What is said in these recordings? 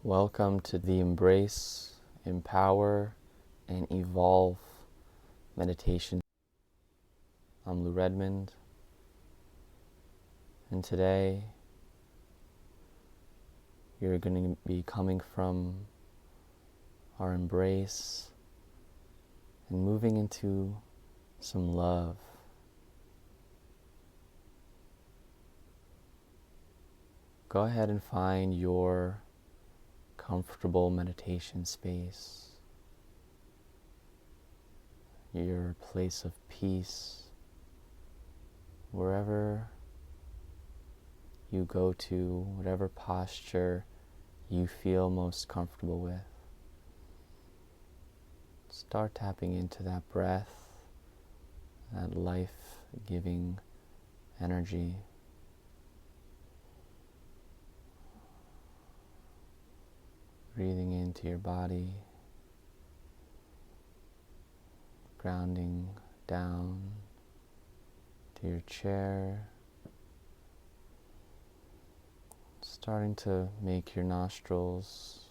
Welcome to the Embrace, Empower, and Evolve meditation. I'm Lou Redmond, and today you're going to be coming from our embrace and moving into some love. Go ahead and find your comfortable meditation space, your place of peace, wherever you go to, whatever posture you feel most comfortable with. Start tapping into that breath, that life-giving energy. Breathing into your body, grounding down to your chair, starting to make your nostrils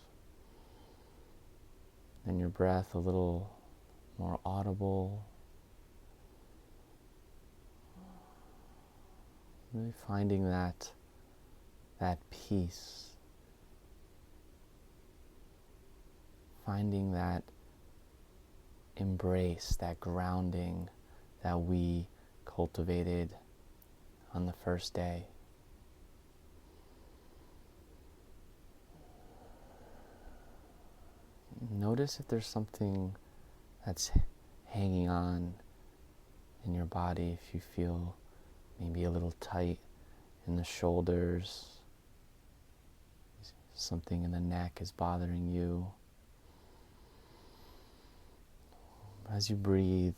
and your breath a little more audible. Really finding that peace. Finding that embrace, that grounding that we cultivated on the first day. Notice if there's something that's hanging on in your body, if you feel maybe a little tight in the shoulders, something in the neck is bothering you. As you breathe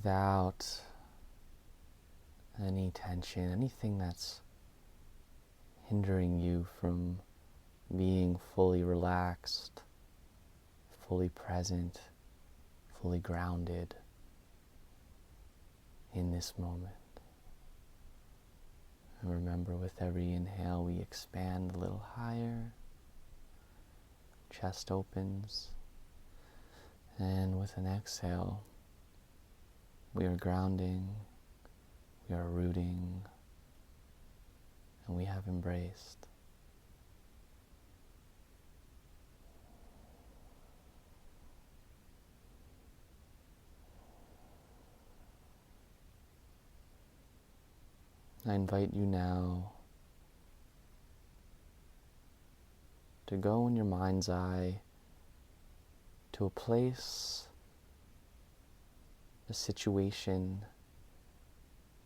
out any tension, anything that's hindering you from being fully relaxed, fully present, fully grounded in this moment. And remember, with every inhale, we expand a little higher. Chest opens, and with an exhale, we are grounding, we are rooting, and we have embraced. I invite you now to go in your mind's eye to a place, a situation,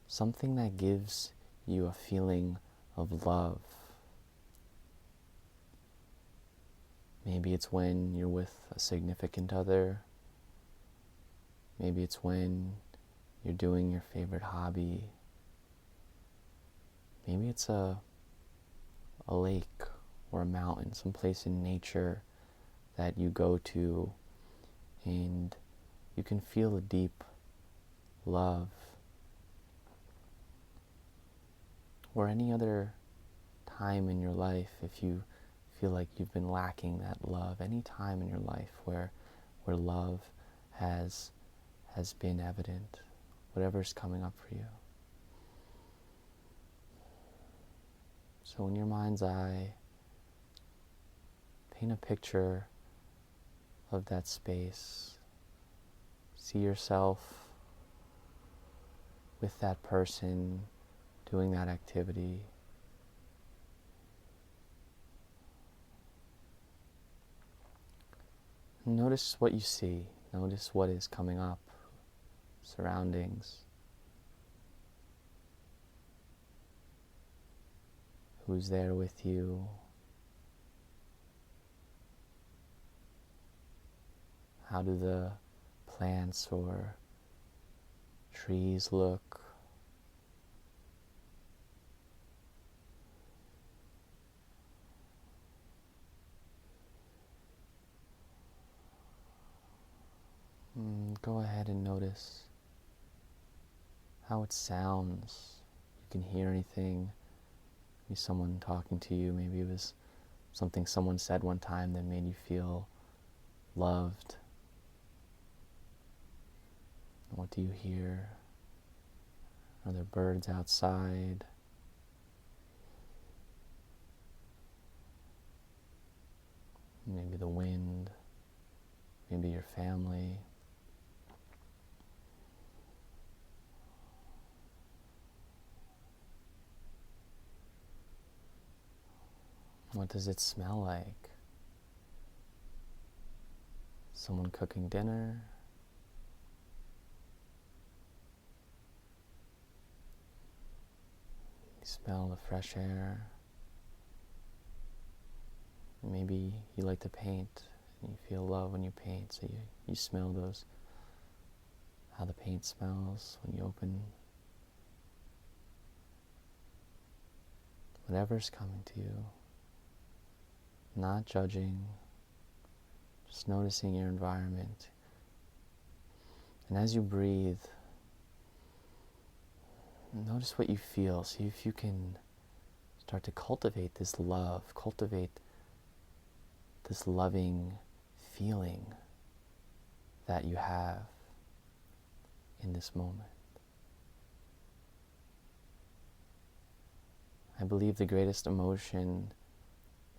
something that gives you a feeling of love. Maybe it's when you're with a significant other. Maybe it's when you're doing your favorite hobby. Maybe it's a lake or a mountain, someplace in nature that you go to and you can feel a deep love. Or any other time in your life, if you feel like you've been lacking that love, any time in your life where love has been evident, whatever's coming up for you. So in your mind's eye, paint a picture of that space. See yourself with that person doing that activity. Notice what you see. Notice what is coming up, surroundings. Who's there with you? How do the plants or trees look? Go ahead and notice how it sounds. You can hear anything Maybe someone talking to you, maybe it was something someone said one time that made you feel loved. What do you hear? Are there birds outside? Maybe the wind, maybe your family. What does it smell like? Someone cooking dinner? You smell the fresh air. Maybe you like to paint and you feel love when you paint, so you smell those, how the paint smells when you open. Whatever's coming to you, not judging, just noticing your environment. And as you breathe, notice what you feel. See if you can start to cultivate this love, cultivate this loving feeling that you have in this moment. I believe the greatest emotion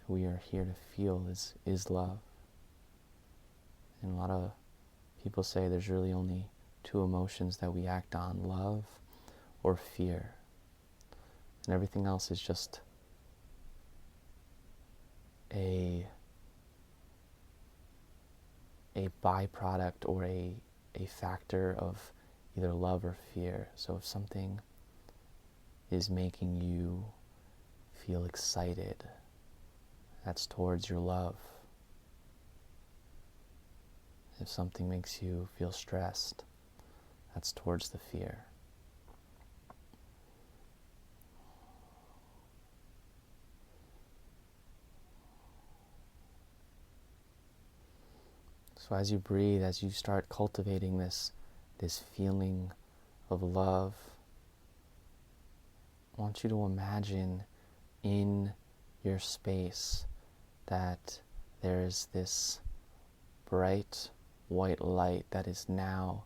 we are here to feel is love. And a lot of people say there's really only two emotions that we act on, love or fear. And everything else is just a byproduct or a factor of either love or fear. So if something is making you feel excited, that's towards your love. If something makes you feel stressed, that's towards the fear. So as you breathe, as you start cultivating this feeling of love, I want you to imagine in your space that there is this bright white light that is now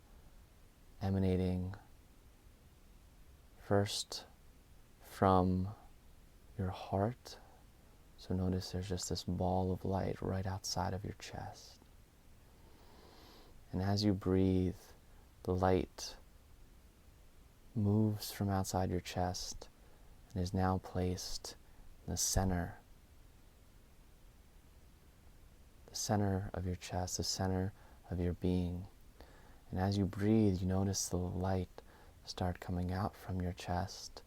emanating first from your heart. So notice there's just this ball of light right outside of your chest. And as you breathe, the light moves from outside your chest and is now placed in the center of your chest, the center of your being. And as you breathe, you notice the light start coming out from your chest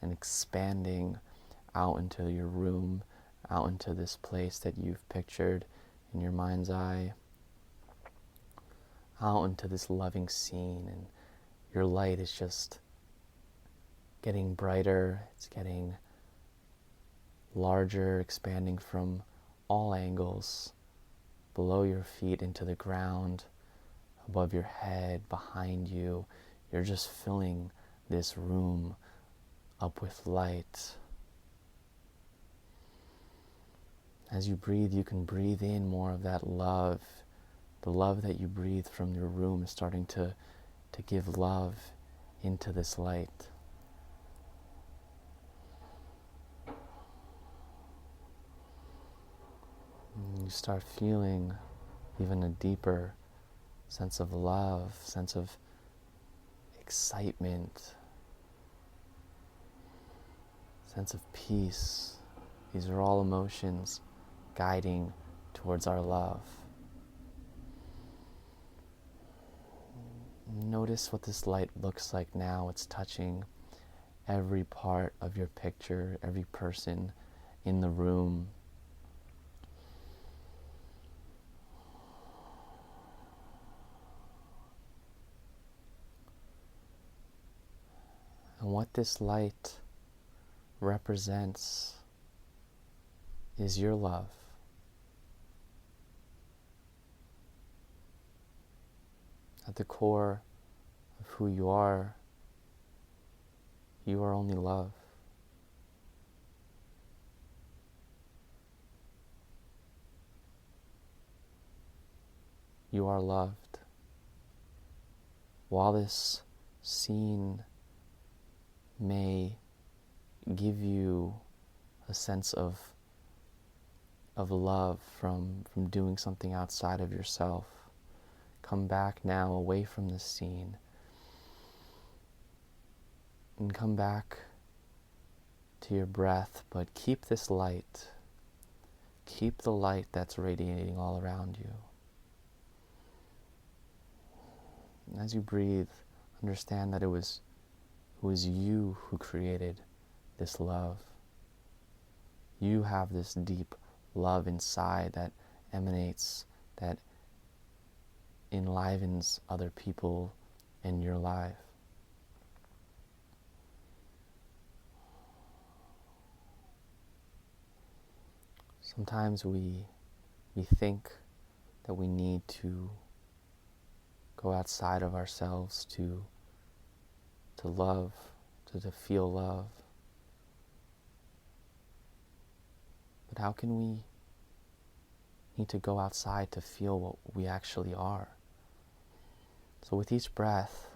and expanding out into your room, out into this place that you've pictured in your mind's eye, out into this loving scene. And your light is just getting brighter, it's getting larger, expanding from all angles, below your feet into the ground, above your head, behind you. You're just filling this room up with light. As you breathe, you can breathe in more of that love. The love that you breathe from your room is starting to give love into this light. And you start feeling even a deeper sense of love, sense of excitement, sense of peace. These are all emotions guiding towards our love. Notice what this light looks like now. It's touching every part of your picture, every person in the room. And what this light represents is your love. At the core of who you are only love. You are loved. While this scene may give you a sense of love from doing something outside of yourself, come back now away from this scene and come back to your breath, but keep this light. Keep the light that's radiating all around you. And as you breathe, understand that it was you who created this love. You have this deep love inside that emanates, that enlivens other people in your life. Sometimes we think that we need to go outside of ourselves to love, to feel love. But how can we need to go outside to feel what we actually are? So with each breath,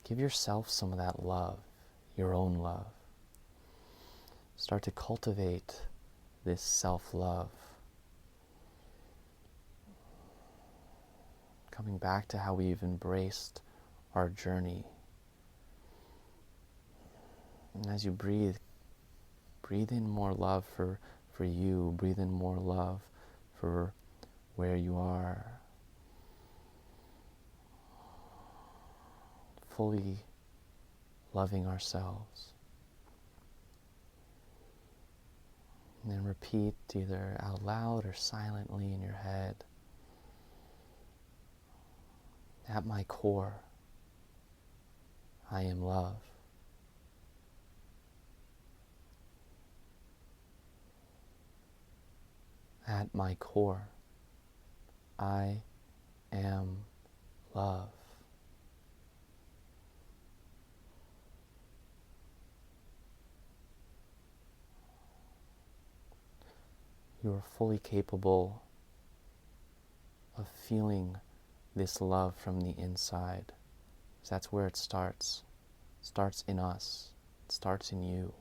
give yourself some of that love, your own love. Start to cultivate this self-love. Coming back to how we've embraced our journey. And as you breathe in more love for you. Breathe in more love for where you are. Fully loving ourselves. And then repeat either out loud or silently in your head. At my core, I am love. At my core, I am love. You are fully capable of feeling this love from the inside. So that's where it starts. It starts in us. It starts in you.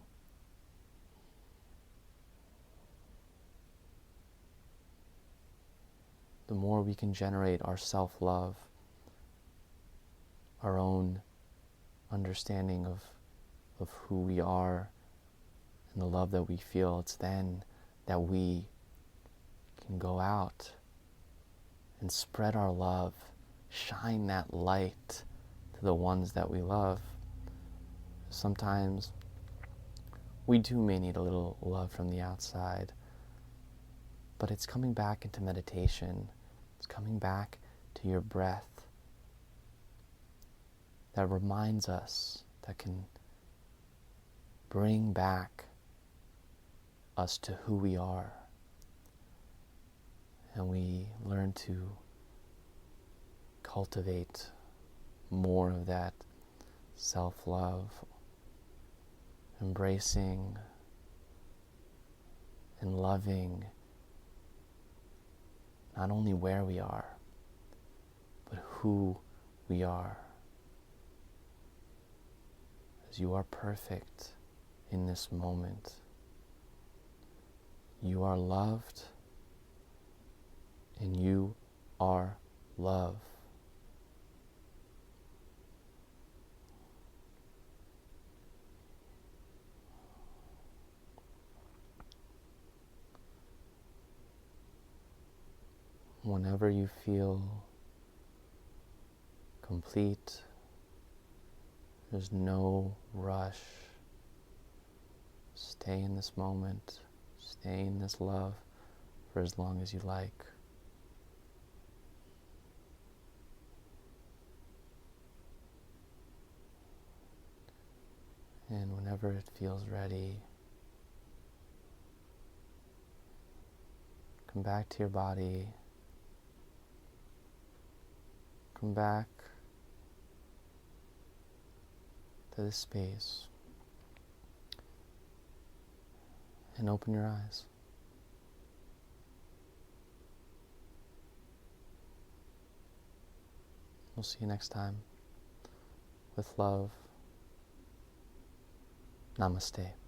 The more we can generate our self-love, our own understanding of who we are and the love that we feel, it's then that we can go out and spread our love, shine that light to the ones that we love. Sometimes we may need a little love from the outside, but it's coming back into meditation. It's coming back to your breath that reminds us, that can bring back us to who we are. And we learn to cultivate more of that self-love, embracing and loving not only where we are, but who we are. As you are perfect in this moment. You are loved, and you are love. Whenever you feel complete, there's no rush. Stay in this moment, stay in this love for as long as you like. And whenever it feels ready, come back to your body. Come back to this space and open your eyes. We'll see you next time. With love, namaste.